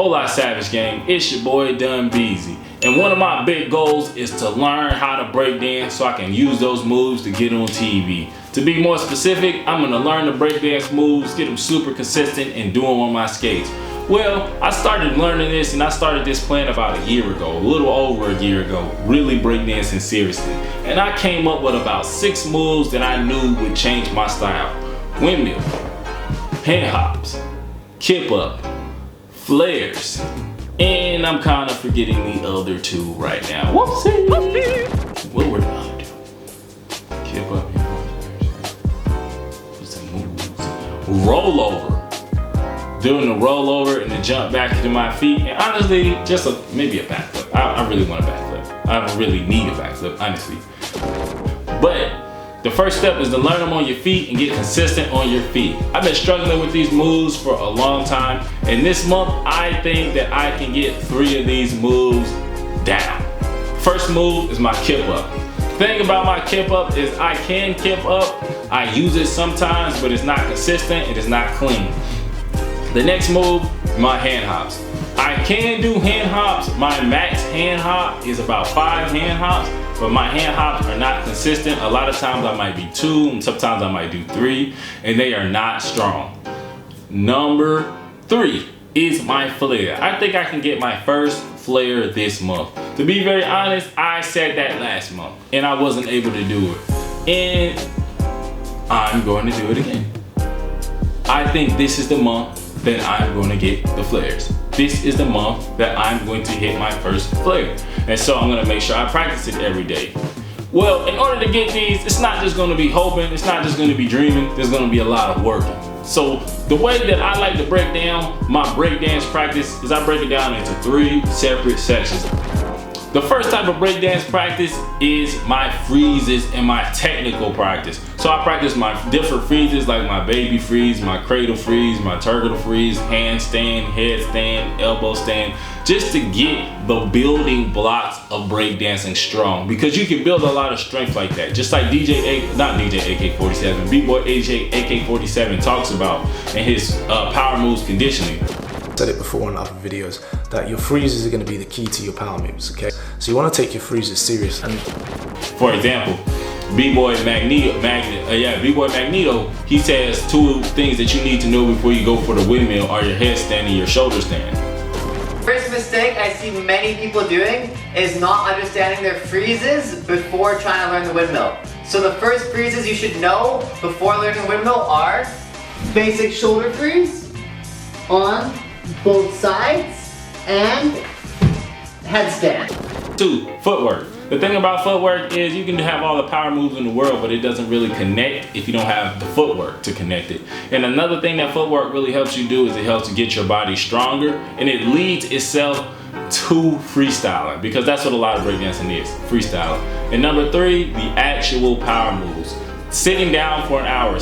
Whole lot savage gang, it's your boy Dun Beezy. And one of my big goals is to learn how to break dance so I can use those moves to get on TV. To be more specific, I'm gonna learn the breakdance moves, get them super consistent, and do them on my skates. Well, I started learning this and I started this plan about a year ago, a little over a year ago, really breakdancing seriously. And I came up with about 6 moves that I knew would change my style. Windmill, hand hops, kip up, flares, and I'm kind of forgetting the other 2 right now. Whoopsie! What were the other 2? Kip up, what's the moves? Rollover. Doing the rollover and the jump back into my feet, and honestly, just maybe a backflip. I really want a backflip. I really need a backflip, honestly. But the first step is to learn them on your feet and get consistent on your feet. I've been struggling with these moves for a long time, and this month I think that I can get 3 of these moves down. First move is my kip up. The thing about my kip up is I can kip up. I use it sometimes, but it's not consistent and it's not clean. The next move, my hand hops. I can do hand hops. My max hand hop is about 5 hand hops, but my hand hops are not consistent. A lot of times I might be 2, and sometimes I might do 3, and they are not strong. Number 3 is my flare. I think I can get my first flare this month. To be very honest, I said that last month, and I wasn't able to do it. And I'm going to do it again. I think this is the month that I'm going to get the flares. This is the month that I'm going to hit my first flare. And so I'm going to make sure I practice it every day. Well, in order to get these, it's not just going to be hoping, it's not just going to be dreaming, there's going to be a lot of working. So the way that I like to break down my breakdance practice is I break it down into 3 separate sections. The first type of breakdance practice is my freezes and my technical practice. So I practice my different freezes like my baby freeze, my cradle freeze, my turtle freeze, handstand, headstand, elbow stand, just to get the building blocks of breakdancing strong. Because you can build a lot of strength like that. Just like AK-47, B-Boy AJ AK-47 talks about in his power moves conditioning. Said it before in other videos that your freezes are going to be the key to your power moves, okay? So you want to take your freezes serious. And for example, B-Boy Magneto, he says 2 things that you need to know before you go for the windmill are your headstand and your shoulder stand. First mistake I see many people doing is not understanding their freezes before trying to learn the windmill. So the first freezes you should know before learning the windmill are basic shoulder freeze on both sides and headstand. 2, footwork. The thing about footwork is you can have all the power moves in the world, but it doesn't really connect if you don't have the footwork to connect it. And another thing that footwork really helps you do is it helps you get your body stronger, and it leads itself to freestyling, because that's what a lot of breakdancing is, freestyling. And number 3, the actual power moves. Sitting down for an hour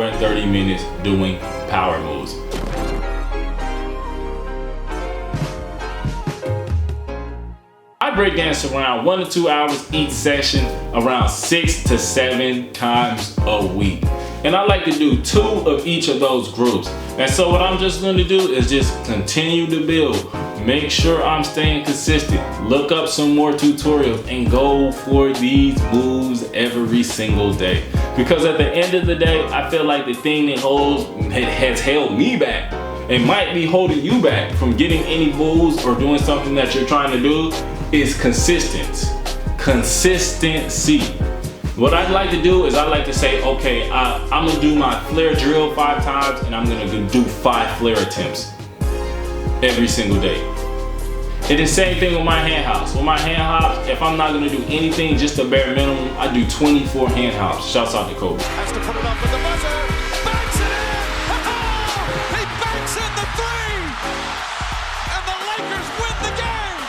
and 30 minutes doing power moves. I breakdance around 1 to 2 hours each session, around 6 to 7 times a week. And I like to do 2 of each of those groups. And so what I'm just going to do is just continue to build. Make sure I'm staying consistent. Look up some more tutorials and go for these moves every single day. Because at the end of the day, I feel like the thing that has held me back and might be holding you back from getting any moves or doing something that you're trying to do is consistency. What I'd like to do is I like to say, okay, I'm gonna do my flare drill 5 times and I'm gonna do 5 flare attempts every single day. And the same thing with my hand hops. With my hand hops, if I'm not gonna do anything, just the bare minimum, I do 24 hand hops. Shouts out to Kobe. Has to put it up with the buzzer. Banks it in! He banks in the 3! And the Lakers win the game!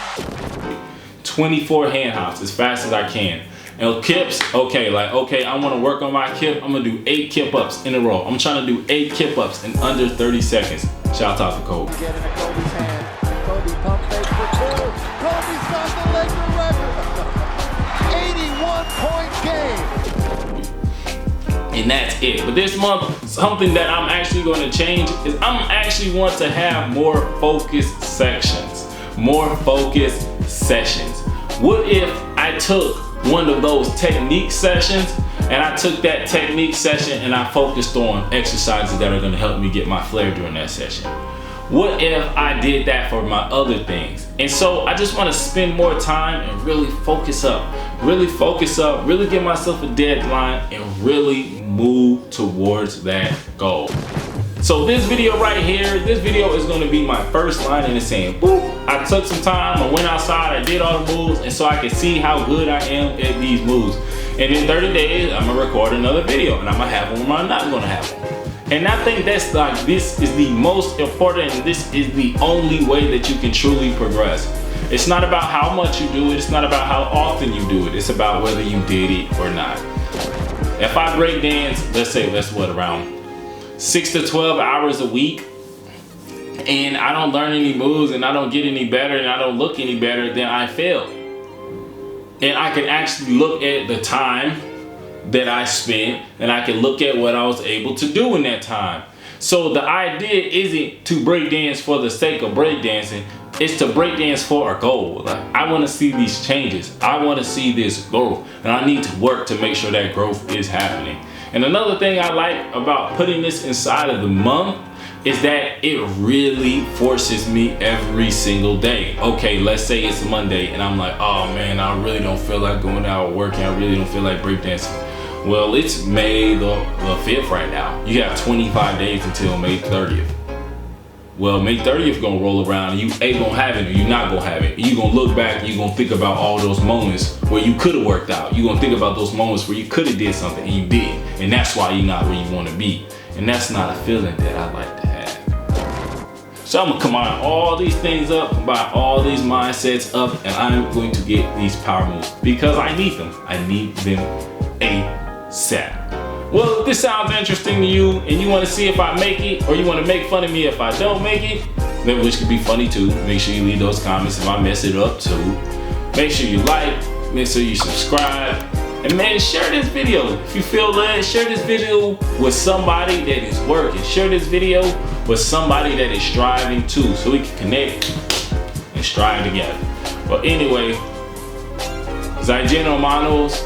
24 hand hops as fast as I can. And kips, okay, I want to work on my kip. I'm gonna do 8 kip ups in a row. I'm trying to do 8 kip ups in under 30 seconds. Shout out to Kobe. Get into Kobe's hand. Kobe pump fake for 2. Kobe's got the Laker record. 81-point game. And and that's it. But this month, something that I'm actually going to change is I'm actually want to have more focused sections, more focused sessions. What if I took one of those technique sessions and I took that technique session and I focused on exercises that are going to help me get my flair during that session? What if I did that for my other things? And so I just want to spend more time and really focus up, really give myself a deadline and really move towards that goal. So this video right here, this video is going to be my first line and it's saying, boop, I took some time, I went outside, I did all the moves, and so I can see how good I am at these moves. And in 30 days, I'm gonna record another video and I'm gonna have one or I'm not gonna have one. And I think that's like, this is the most important and this is the only way that you can truly progress. It's not about how much you do it, it's not about how often you do it, it's about whether you did it or not. If I break dance, that's what, around 6 to 12 hours a week, and I don't learn any moves and I don't get any better and I don't look any better, then I fail. And I can actually look at the time that I spent and I can look at what I was able to do in that time. So the idea isn't to break dance for the sake of breakdancing, it's to break dance for a goal. Like, I want to see these changes, I want to see this growth, and I need to work to make sure that growth is happening. And another thing I like about putting this inside of the month is that it really forces me every single day. Okay, let's say it's Monday and I'm like, oh man, I really don't feel like going out or working, I really don't feel like breakdancing. Well, it's May the 5th right now. You have 25 days until May 30th. Well, May 30th gonna roll around and you ain't gonna have it or you're not gonna have it. You're gonna look back and you're gonna think about all those moments where you could have worked out. You're gonna think about those moments where you could have did something and you did. And that's why you're not where you wanna be. And that's not a feeling that I like to have. So I'm gonna combine all these things up, combine all these mindsets up, and I'm going to get these power moves because I need them. I need them ASAP. Well, if this sounds interesting to you and you want to see if I make it or you want to make fun of me if I don't make it, then which could be funny too. Make sure you leave those comments if I mess it up too. Make sure you like, make sure you subscribe, and man, share this video. If you feel led, share this video with somebody that is working. Share this video with somebody that is striving too, so we can connect and strive together. But anyway, Zygeno Manos.